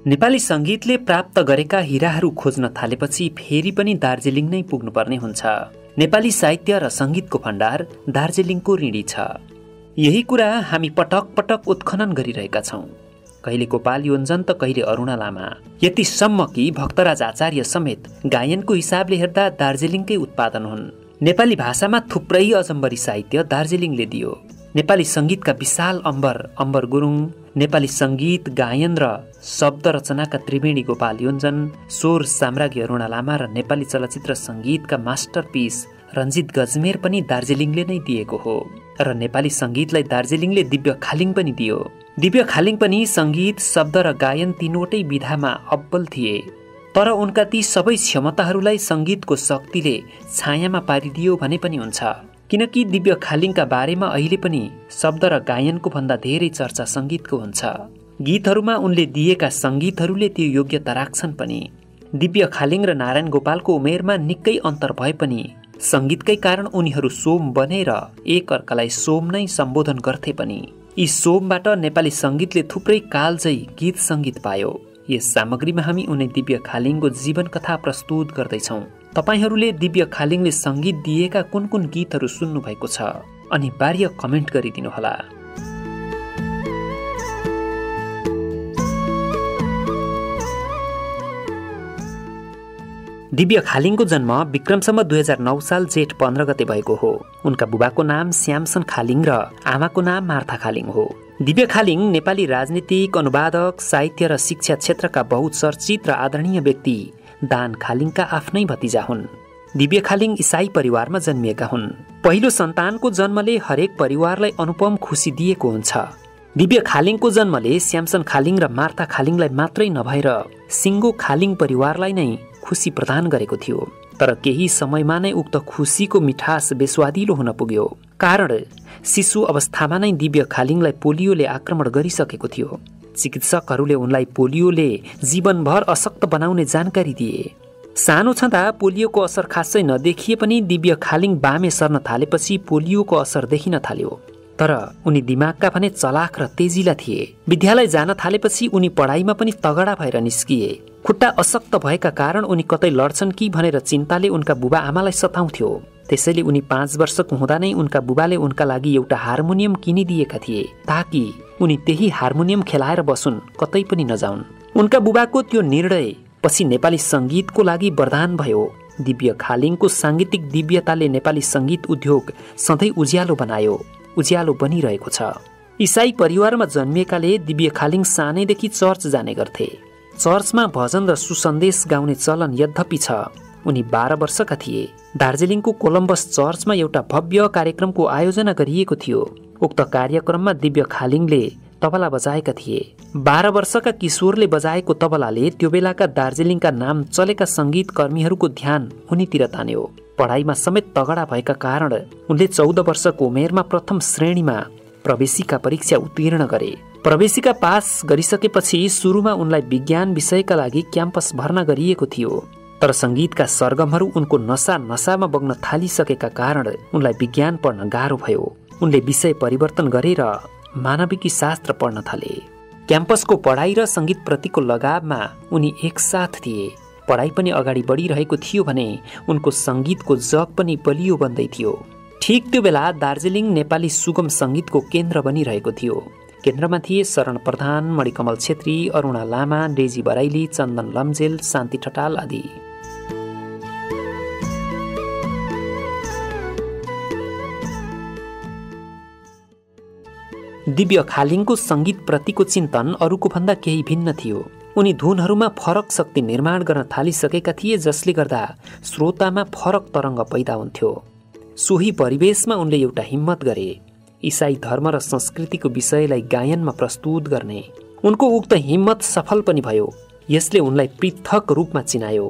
नेपाली संगीतले प्राप्त गरेका हिराहरू खोज्न थालेपछि फेरि पनि दार्जिलिङ नै पुग्नुपर्ने हुन्छ। नेपाली साहित्य र संगीतको भण्डार दार्जिलिङको ऋणी छ। यही कुरा हामी पटक पटक उत्खनन गरिरहेका छौं। कहिले गोपाल योन्जन त कहिले अरुणा लामा, यतिसम्म कि भक्तराज आचार्य समेत गायनको हिसाबले हेर्दा दार्जिलिङकै उत्पादन हुन्। नेपाली भाषामा थुप्रै अजम्बरी साहित्य दार्जिलिङले दियो। नेपाली संगीतका विशाल अम्बर गुरुङ, नेपाली संगीत गायन र शब्द रचनाका त्रिवेणी गोपाल योन्जन, स्वर साम्राज्ञी अरुणा लामा र नेपाली चलचित्र संगीतका मास्टरपिस रञ्जित गजमेर पनि दार्जिलिङले नै दिएको हो। र नेपाली संगीतलाई दार्जिलिङले दिव्य खालिङ पनि दियो। दिव्य खालिङ पनि संगीत, शब्द र गायन तीनवटै विधामा अब्बल थिए। तर उनका ती सबै क्षमताहरूलाई संगीतको शक्तिले छायामा पारिदियो भने पनि हुन्छ, किनकि दिव्य खालिङका बारेमा अहिले पनि शब्द र गायनको भन्दा धेरै चर्चा संगीतको हुन्छ। गीतहरूमा उनले दिएका संगीतहरूले त्यो योग्यता राख्छन् पनि। दिव्य खालिङ र नारायण गोपालको उमेरमा निकै अन्तर भए पनि संगीतकै कारण उनीहरू सोम बनेर एक अर्कालाई सोम नै सम्बोधन गर्थे पनि। यी सोमबाट नेपाली संगीतले थुप्रै कालजै गीत संगीत पायो। यस सामग्रीमा हामी उनी दिव्य खालिङको जीवन कथा प्रस्तुत गर्दैछौँ। तपाईहरूले दिव्य खालिङले संगीत दिएका कुन कुन गीतहरू सुन्नु भएको छ अनिवार्य कमेन्ट गरिदिनुहोला। दिव्य खालिङको जन्म विक्रमसम्म 2009 साल जेठ 15 गते भएको हो। उनका बुबाको नाम श्यामसन खालिङ र आमाको नाम मार्था खालिङ हो। दिव्य खालिङ नेपाली राजनीतिक, अनुवादक, साहित्य र शिक्षा क्षेत्रका बहुचर्चित र आदरणीय व्यक्ति दान खालिङका आफ्नै भतिजा हुन्। दिव्य खालिङ इसाई परिवारमा जन्मिएका हुन्। पहिलो सन्तानको जन्मले हरेक परिवारलाई अनुपम खुसी दिएको हुन्छ। दिव्य खालिङको जन्मले श्यामसन खालिङ र मार्था खालिङलाई मात्रै नभएर सिङ्गो खालिङ परिवारलाई नै खुसी प्रदान गरेको थियो। तर केही समयमा नै उक्त खुसीको मिठास बेस्वादिलो हुन पुग्यो। कारण शिशु अवस्थामा नै दिव्य खालिङलाई पोलियोले आक्रमण गरिसकेको थियो। चिकित्सकहरूले उनलाई पोलियोले जीवनभर अशक्त बनाउने जानकारी दिए। सानो छँदा पोलियोको असर खासै नदेखिए पनि दिव्य खालिङ बामे सर्न थालेपछि पोलियोको असर देखिन थाल्यो। तर उनी दिमागका भने चलाक र तेजिला थिए। विद्यालय जान थालेपछि उनी पढाइमा पनि तगडा भएर निस्किए। खुट्टा अशक्त भएका कारण उनी कतै लड्छन् कि भनेर चिन्ताले उनका बुबा आमालाई सताउँथ्यो। त्यसैले उनी 5 वर्षको हुँदा नै उनका बुबाले उनका लागि एउटा हार्मोनियम किनिदिएका थिए, ताकि उनी त्यही हार्मोनियम खेलाएर बसुन्, कतै पनि नजाउन्। उनका बुबाको त्यो निर्णय पछि नेपाली संगीतको लागि वरदान भयो। दिव्य खालिङको सांगीतिक दिव्यताले नेपाली संगीत उद्योग सधैँ उज्यालो बनायो, उज्यालो बनिरहेको छ। इसाई परिवारमा जन्मिएकाले दिव्य खालिङ सानैदेखि चर्च जाने गर्थे। चर्चमा भजन र सुसन्देश गाउने चलन यद्यपि छ। उनी 12 वर्षका थिए। दार्जिलिङको कोलम्बस चर्चमा एउटा भव्य कार्यक्रमको आयोजना गरिएको थियो। उक्त कार्यक्रममा दिव्य खालिङले तबला बजाएका थिए। 12 वर्षका किशोरले बजाएको तबलाले त्यो बेलाका दार्जिलिङका नाम चलेका संगीत कर्मीहरूको ध्यान उनीतिर तान्यो। पढाइमा समेत तगडा भएका कारण उनले 14 वर्षको उमेरमा प्रथम श्रेणीमा प्रवेशिका परीक्षा उत्तीर्ण गरे। प्रवेशिका पास गरिसकेपछि सुरुमा उनलाई विज्ञान विषयका लागि क्याम्पस भर्ना गरिएको थियो। तर संगीतका सरगमहरू उनको नसामा बग्न थालिसकेका कारण उनलाई विज्ञान पढ्न गाह्रो भयो। उनले विषय परिवर्तन गरेर मानविकी शास्त्र पढ्न थाले। क्याम्पसको पढाइ र संगीतप्रतिको लगावमा उनी एकसाथ थिए। पढाइ पनि अगाडि बढिरहेको थियो भने उनको संगीतको जग पनि बलियो बन्दै थियो। ठिक त्यो बेला दार्जिलिङ नेपाली सुगम संगीतको केन्द्र बनिरहेको थियो। केन्द्रमा थिए शरण प्रधान, मणिकमल छेत्री, अरुणा लामा, डेजी बराइली, चन्दन लम्जेल, शान्ति ठटाल आदि। दिव्य खालिङको संगीतप्रतिको चिन्तन अरूको भन्दा केही भिन्न थियो। उनी धुनहरूमा फरक शक्ति निर्माण गर्न थालिसकेका थिए, जसले गर्दा श्रोतामा फरक तरङ्ग पैदा हुन्थ्यो। सोही परिवेशमा उनले एउटा हिम्मत गरे, इसाई धर्म र संस्कृतिको विषयलाई गायनमा प्रस्तुत गर्ने। उनको उक्त हिम्मत सफल पनि भयो। यसले उनलाई पृथक रूपमा चिनायो।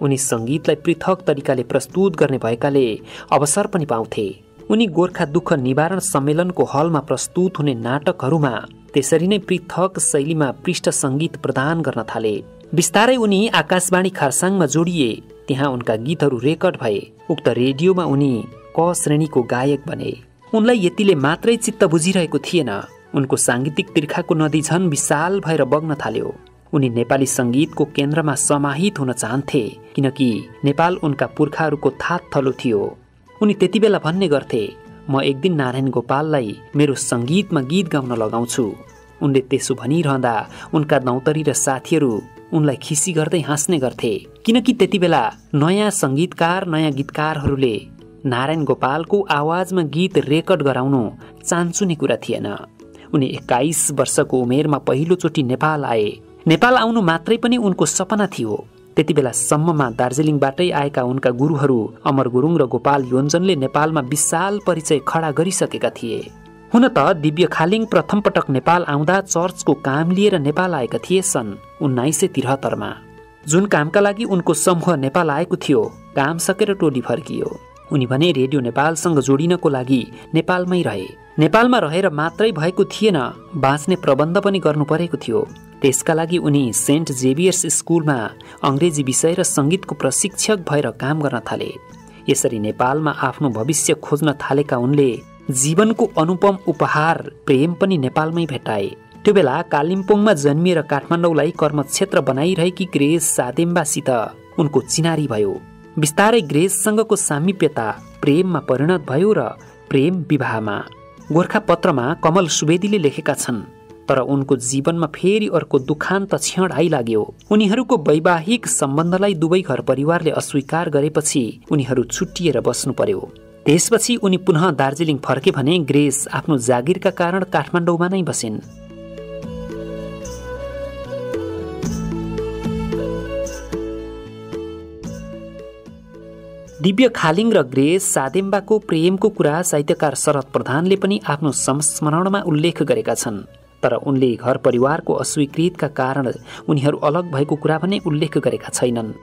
उनी संगीतलाई पृथक तरिकाले प्रस्तुत गर्ने भएकाले अवसर पनि पाउँथे। उनी गोर्खा दुःख निवारण सम्मेलनको हलमा प्रस्तुत हुने नाटकहरूमा त्यसरी नै पृथक शैलीमा पृष्ठ संगीत प्रदान गर्न थाले। बिस्तारै उनी आकाशवाणी खरसाङमा जोडिए। त्यहाँ उनका गीतहरू रेकर्ड भए। उक्त रेडियोमा उनी क श्रेणीको गायक बने। उनलाई यतिले मात्रै चित्त बुझिरहेको थिएन। उनको सांगीतिक तिर्खाको नदी झन विशाल भएर बग्न थाल्यो। उनी नेपाली सङ्गीतको केन्द्रमा समाहित हुन चाहन्थे, किनकि नेपाल उनका पुर्खाहरूको थात थलो थियो। उनी त्यति बेला भन्ने गर्थे, म एक दिन नारायण गोपाललाई मेरो सङ्गीतमा गीत गाउन लगाउँछु। उनले त्यसो भनिरहँदा उनका दौतरी र साथीहरू उनलाई खिसी गर्दै हाँस्ने गर्थे, किनकि त्यति बेला नयाँ सङ्गीतकार, नयाँ गीतकारहरूले नारायण गोपालको आवाजमा गीत रेकर्ड गराउनु चान्चुने कुरा थिएन। उनी 21 वर्षको उमेरमा पहिलोचोटि नेपाल आए। नेपाल आउनु मात्रै पनि उनको सपना थियो। त्यति बेलासम्ममा दार्जिलिङबाटै आएका उनका गुरुहरू अमर गुरुङ र गोपाल योन्जनले नेपालमा विशाल परिचय खडा गरिसकेका थिए। हुन त दिव्य खालिङ प्रथम पटक नेपाल आउँदा चर्चको काम लिएर नेपाल आएका थिए सन् 1973मा। जुन कामका लागि उनको समूह नेपाल आएको थियो, काम सकेर टोली फर्कियो। उनी भने रेडियो नेपालसँग जोडिनको लागि नेपालमै रहे। नेपालमा रहेर मात्रै भएको थिएन, बाँच्ने प्रबन्ध पनि गर्नु परेको थियो। त्यसका लागि उनी सेन्ट जेभियर्स स्कुलमा अङ्ग्रेजी विषय र सङ्गीतको प्रशिक्षक भएर काम गर्न थाले। यसरी नेपालमा आफ्नो भविष्य खोज्न थालेका उनले जीवनको अनुपम उपहार प्रेम पनि नेपालमै भेटाए। त्यो बेला कालिम्पोङमा जन्मिएर काठमाडौँलाई कर्मक्षेत्र बनाइरहेकी ग्रेस सादेम्बासित उनको चिनारी भयो। बिस्तारै ग्रेससँगको सामिप्यता प्रेममा परिणत भयो र प्रेम विवाहमा। गोर्खापत्रमा कमल सुवेदीले लेखेका छन्, तर उनको जीवनमा फेरि अर्को दुखान्त क्षण आइलाग्यो। उनीहरूको वैवाहिक सम्बन्धलाई दुवै घर परिवारले अस्वीकार गरेपछि उनीहरू छुट्टिएर बस्नु पर्यो। त्यसपछि उनी पुनः दार्जिलिङ फर्के भने ग्रेस आफ्नो जागिरका कारण काठमाडौँमा नै बसिन्। दिव्य खालिङ र ग्रेस सादेम्बाको प्रेमको कुरा साहित्यकार शरद प्रधानले पनि आफ्नो संस्मरणमा उल्लेख गरेका छन्, तर उनले घर परिवारको अस्वीकृतिका कारण उनीहरू अलग भएको कुरा पनि उल्लेख गरेका छैनन्।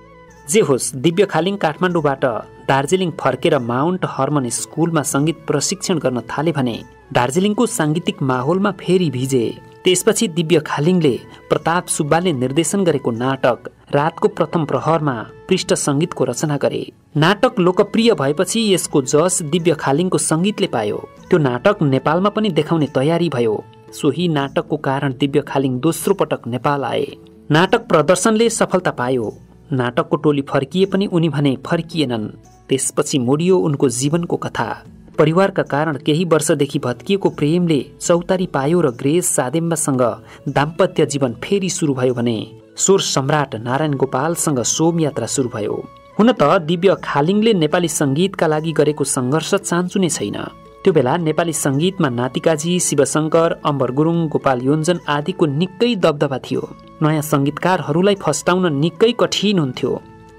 जे होस्, दिव्य खालिङ काठमाडौँबाट दार्जिलिङ फर्केर माउन्ट हर्मन स्कुलमा सङ्गीत प्रशिक्षण गर्न थाले भने दार्जिलिङको साङ्गीतिक माहौलमा फेरि भिजे। त्यसपछि दिव्य खालिङले प्रताप सुब्बाले निर्देशन गरेको नाटक रातको प्रथम प्रहरमा पृष्ठ सङ्गीतको रचना गरे। नाटक लोकप्रिय भएपछि यसको जस दिव्य खालिङको सङ्गीतले पायो। त्यो नाटक नेपालमा पनि देखाउने तयारी भयो। सोही नाटकको कारण दिव्य खालिङ दोस्रो पटक नेपाल आए। नाटक प्रदर्शनले सफलता पायो। नाटकको टोली फर्किए पनि उनी भने फर्किएनन्। त्यसपछि मोडियो उनको जीवनको कथा। परिवारका कारण केही वर्षदेखि भत्किएको प्रेमले चौतारी पायो र ग्रेस सादेम्बासँग दाम्पत्य जीवन फेरि सुरु भयो भने स्वर सम्राट नारायण गोपालसँग सोम यात्रा सुरु भयो। हुन त दिव्य खालिङले नेपाली सङ्गीतका लागि गरेको सङ्घर्ष चान्चुने छैन। त्यो बेला नेपाली सङ्गीतमा नातिकाजी, शिवशङ्कर, अम्बर गुरुङ, गोपाल योन्जन आदिको निकै दबदबा थियो। नयाँ सङ्गीतकारहरूलाई फस्टाउन निकै कठिन हुन्थ्यो।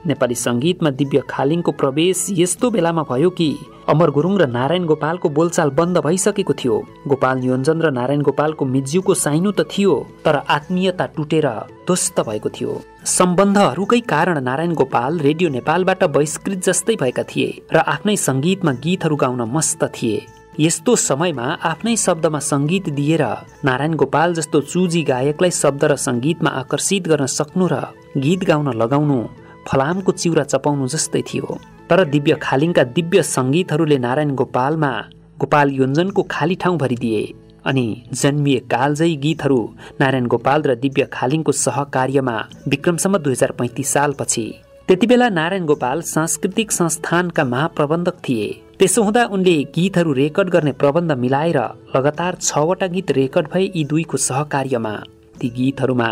नेपाली सङ्गीतमा दिव्य खालिङको प्रवेश यस्तो बेलामा भयो कि अमर गुरुङ र नारायण गोपालको बोलचाल बन्द भइसकेको थियो। गोपाल योन्जन र नारायण गोपालको मिज्यूको साइनो त थियो, तर आत्मीयता टुटेर ध्वस्त भएको थियो। सम्बन्धहरूकै कारण नारायण गोपाल रेडियो नेपालबाट बहिष्कृत जस्तै भएका थिए र आफ्नै सङ्गीतमा गीतहरू गाउन मस्त थिए। यस्तो समयमा आफ्नै शब्दमा सङ्गीत दिएर नारायण गोपाल जस्तो चुजी गायकलाई शब्द र सङ्गीतमा आकर्षित गर्न सक्नु र गीत गाउन लगाउनु फलामको चिउरा चपाउनु जस्तै थियो। तर दिव्य खालिङका दिव्य सङ्गीतहरूले नारायण गोपालमा गोपाल योन्जनको खाली ठाउँ भरिदिए अनि जन्मिए कालजयी गीतहरू नारायण गोपाल र दिव्य खालिङको सहकार्यमा विक्रमसम्म 2035 सालपछि। त्यति बेला नारायण गोपाल सांस्कृतिक संस्थानका महाप्रबन्धक थिए। त्यसो हुँदा उनले गीतहरू रेकर्ड गर्ने प्रबन्ध मिलाएर लगातार 6 वटा गीत रेकर्ड भए यी दुईको सहकार्यमा। ती गीतहरूमा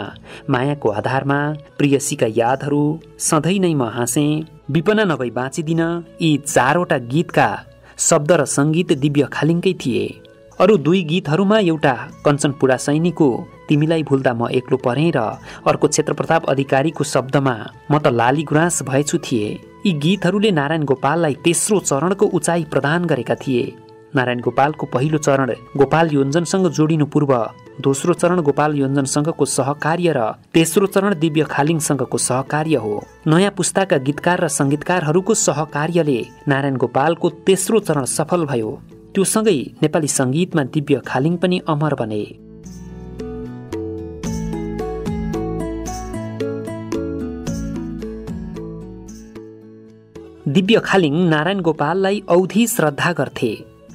मायाको आधारमा, प्रियसीका यादहरू, सधैँ नै म हाँसेँ, विपना नभई बाँचिदिन, यी 4 वटा गीतका शब्द र सङ्गीत दिव्य खालिङकै थिए। अरू 2 गीतहरूमा एउटा कञ्चनपुरा सैनीको तिमीलाई भुल्दा म एक्लो परेँ र अर्को क्षेत्रप्रताप अधिकारीको शब्दमा म त लाली गुराँस भएछु थिए। यी गीतहरूले नारायण गोपाललाई तेस्रो चरणको उचाइ प्रदान गरेका थिए। नारायण गोपालको पहिलो चरण गोपाल योन्जनसँग जोडिनु पूर्व दोस्रो चरण गोपाल योन्जनसँगको सहकार्य र तेस्रो चरण दिव्य खालिङसँगको सहकार्य हो। नयाँ पुस्ताका गीतकार र सङ्गीतकारहरूको सहकार्यले नारायण गोपालको तेस्रो चरण सफल भयो। त्यो सँगै नेपाली सङ्गीतमा दिव्य खालिङ पनि अमर बने। दिव्य खालिङ नारायण गोपाललाई औधी श्रद्धा गर्थे।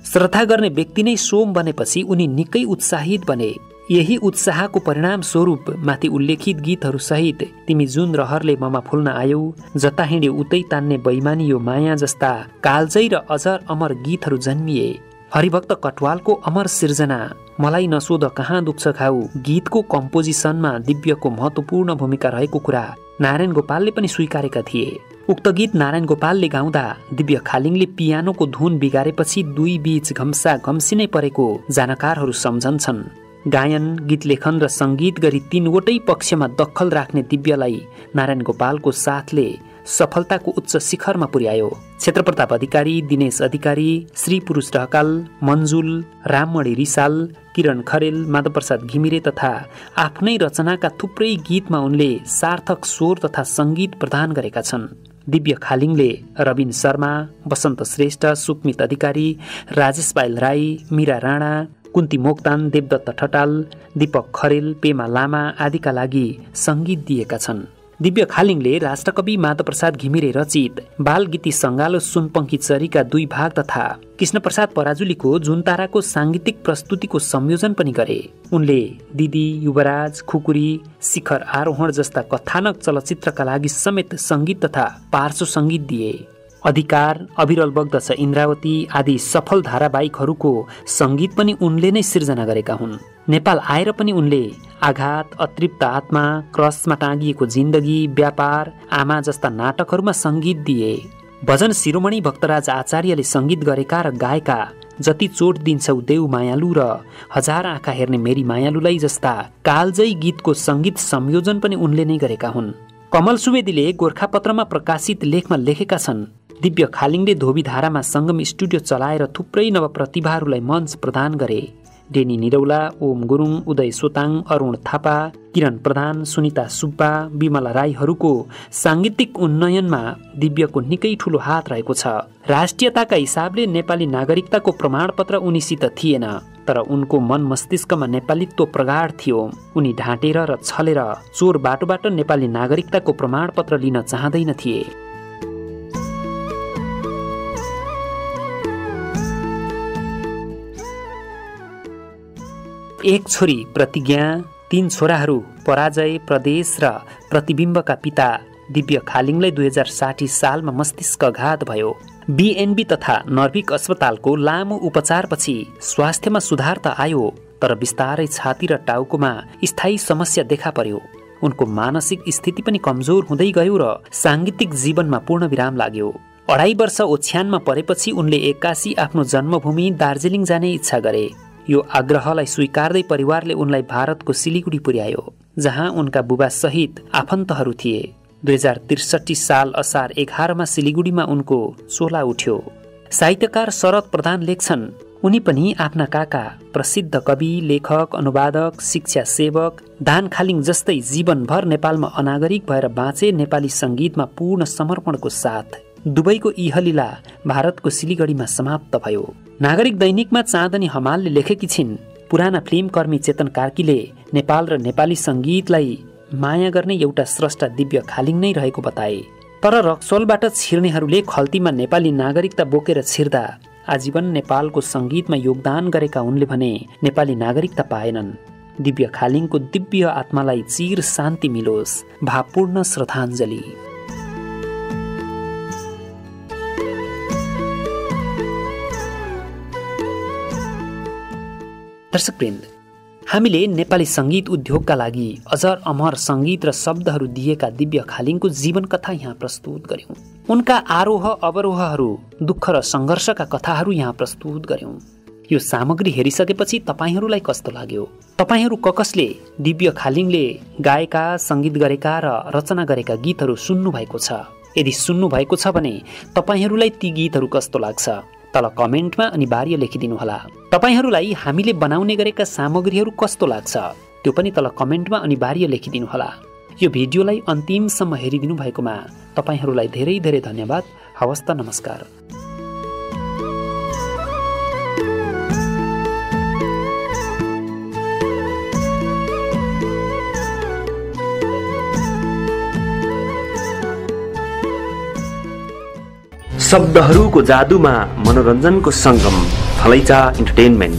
श्रद्धा गर्ने व्यक्ति नै सोम बनेपछि उनी निकै उत्साहित बने। यही उत्साहको परिणाम स्वरूप माथि उल्लेखित गीतहरू सहित तिमी जुन रहरले ममा फुल्न आयौ, जता हिँड्यो उतै तान्ने बैमानी यो माया जस्ता कालजयी र अजर अमर गीतहरू जन्मिए। हरिभक्त कटवालको अमर सिर्जना मलाई नसोध कहाँ दुख्छ खाऊ गीतको कम्पोजिसनमा दिव्यको महत्त्वपूर्ण भूमिका रहेको कुरा नारायण गोपालले पनि स्वीकारेका थिए। उक्त गीत नारायण गोपालले गाउँदा दिव्य खालिङले पियानोको धुन बिगारेपछि दुई बीच घम्सा घम्सी नै परेको जानकारहरू सम्झन्छन्। गायन, गीत लेखन र सङ्गीत गरी तीनवटै पक्षमा दखल राख्ने दिव्यलाई नारायण गोपालको साथले सफलताको उच्च शिखरमा पुर्यायो। क्षेत्रप्रताप अधिकारी, दिनेश अधिकारी, श्री पुरुष ढकाल, मन्जुल, राममणि रिसाल, किरण खरेल, माधवप्रसाद घिमिरे तथा आफ्नै रचनाका थुप्रै गीतमा उनले सार्थक स्वर तथा सङ्गीत प्रदान गरेका छन्। दिव्य खालिङले रविन शर्मा, वसन्त श्रेष्ठ, सुकमित अधिकारी, राजेश पायल राई, मीरा राणा, कुन्ती मोक्तान, देवदत्त ठटाल, दीपक खरेल, पेमा लामा आदिका लागि सङ्गीत दिएका छन्। दिव्य खालिङले राष्ट्रकवि माधवप्रसाद घिमिरे रचित बालगीती सङ्गालो सुनपङ्खी चरीका 2 भाग तथा कृष्णप्रसाद पराजुलीको जुनताराको साङ्गीतिक प्रस्तुतिको संयोजन पनि गरे। उनले दिदी, युवराज, खुकुरी, शिखर आरोहण जस्ता कथानक चलचित्रका लागि समेत सङ्गीत तथा पार्श्व सङ्गीत दिए। अधिकार, अविरल बग्दछ इन्द्रावती आदि सफल धारावाहिकहरूको सङ्गीत पनि उनले नै सिर्जना गरेका हुन्। नेपाल आएर पनि उनले आघात, अतृप्त आत्मा, क्रसमा टाँगिएको जिन्दगी, व्यापार, आमा जस्ता नाटकहरूमा सङ्गीत दिए। भजन शिरोमणि भक्तराज आचार्यले सङ्गीत गरेका र गाएका जति चोट दिन्छौ देऊ मायालु र हजार आँखा हेर्ने मेरी मायालुलाई जस्ता कालजयी गीतको सङ्गीत संयोजन पनि उनले नै गरेका हुन्। कमल सुवेदीले गोरखापत्रमा प्रकाशित लेखमा लेखेका छन्, दिव्य खालिङले धोबीधारामा सङ्गम स्टुडियो चलाएर थुप्रै नवप्रतिभाहरूलाई मञ्च प्रदान गरे। डेनी निरौला, ओम गुरुङ, उदय सोताङ, अरुण थापा, किरण प्रधान, सुनिता सुब्बा, विमला राईहरूको साङ्गीतिक उन्नयनमा दिव्यको निकै ठूलो हात रहेको छ। राष्ट्रियताका हिसाबले नेपाली नागरिकताको प्रमाणपत्र उनीसित थिएन, तर उनको मन मस्तिष्कमा नेपालीत्व प्रगाढ थियो। उनी ढाँटेर र छलेर चोर बाटोबाट नेपाली नागरिकताको प्रमाणपत्र लिन चाहँदैन थिए। एक छोरी प्रतिज्ञा, 3 छोराहरू पराजय, प्रदेश र प्रतिबिम्बका पिता दिव्य खालिङलाई 2060 सालमा मस्तिष्कघात भयो। बीएनबी तथा नर्भिक अस्पतालको लामो उपचारपछि स्वास्थ्यमा सुधार त आयो, तर बिस्तारै छाती र टाउकोमा स्थायी समस्या देखा पर्यो। उनको मानसिक स्थिति पनि कमजोर हुँदै गयो र साङ्गीतिक जीवनमा पूर्ण विराम लाग्यो। 2.5 वर्ष ओछ्यानमा परेपछि उनले एक्कासी आफ्नो जन्मभूमि दार्जिलिङ जाने इच्छा गरे। यो आग्रहलाई स्वीकार्दै परिवारले उनलाई भारतको सिलिगुडी पुर्यायो, जहाँ उनका बुबा सहित आफन्तहरू थिए। 2063 साल असार 11 सिलिगुडीमा उनको चोला उठ्यो। साहित्यकार शरद प्रधान लेख्छन्, उनी पनि आफ्ना काका प्रसिद्ध कवि, लेखक, अनुवादक, शिक्षा सेवक दान खालिङ जस्तै जीवनभर नेपालमा अनागरिक भएर बाँचे। नेपाली सङ्गीतमा पूर्ण समर्पणको साथ दुबईको इहलीला भारतको सिलिगुडीमा समाप्त भयो। नागरिक दैनिकमा चाँदनी हमालले लेखेकी छिन्, पुराना फिल्म कर्मी चेतन कार्कीले नेपाल र नेपाली सङ्गीतलाई माया गर्ने एउटा स्रष्टा दिव्य खालिङ नै रहेको बताए। तर रक्सोलबाट छिर्नेहरूले खल्तीमा नेपाली नागरिकता बोकेर छिर्दा आजीवन नेपालको सङ्गीतमा योगदान गरेका उनले भने नेपाली नागरिकता पाएनन्। दिव्य खालिङको दिव्य आत्मालाई चिर शान्ति मिलोस्। भावपूर्ण श्रद्धाञ्जली। दर्शकवृन्द, हामीले नेपाली सङ्गीत उद्योगका लागि अजर अमर सङ्गीत र शब्दहरू दिएका दिव्य खालिङको जीवन कथा यहाँ प्रस्तुत गर्यौं। उनका आरोह अवरोहहरू, दुःख र सङ्घर्षका कथाहरू यहाँ प्रस्तुत गर्यौं। यो सामग्री हेरिसकेपछि तपाईहरूलाई कस्तो लाग्यो? तपाईहरू कसले दिव्य खालिङले गाएका, सङ्गीत गरेका र रचना गरेका गीतहरू सुन्नु भएको छ? यदि सुन्नु भएको छ भने तपाईहरूलाई ती गीतहरू कस्तो लाग्छ? तल कमेन्टमा अनिवार्य लेखिदिनुहोला। तपाईहरूलाई हामीले बनाउने गरेका सामग्रीहरू कस्तो लाग्छ त्यो पनि तल कमेन्टमा अनिवार्य लेखिदिनुहोला। यो भिडियोलाई अन्तिमसम्म हेरिदिनु भएकोमा तपाईहरूलाई धेरै धेरै धन्यवाद। हवस् त, नमस्कार। शब्दहरूको जादुमा मनोरञ्जनको सङ्गम, थलैचा इन्टरटेनमेन्ट।